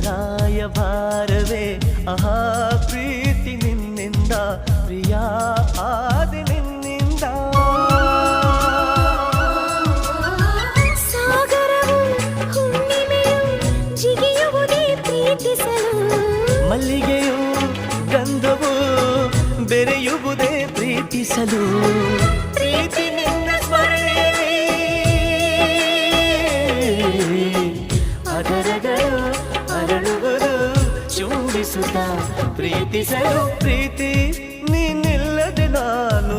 ರಾಯ ಭಾರವೇ ಆಹಾ ಪ್ರೀತಿ ನಿನ್ನಿಂದ ಪ್ರಿಯ ಆದಿ ನಿನ್ನಿಂದ ಸಾಗರವು ಹುಣ್ಣಿಮೆಯು ಜಿಗಿಯುವುದೇ ಪ್ರೀತಿಸಲು ಮಲ್ಲಿಗೆಯು ಗಂಧವು ಬೆರೆಯುವುದೇ ಪ್ರೀತಿಸಲು ಪ್ರೀತಿ ನಿನ್ನ ಸ್ಮರಣೆಯಲ್ಲಿ ಅದರಗಳು ಅರಳುವುದು ಚುಂಬಿಸುತ್ತ ಪ್ರೀತಿಸಲು ಪ್ರೀತಿ ನೀನಿಲ್ಲದೆ ನಾನು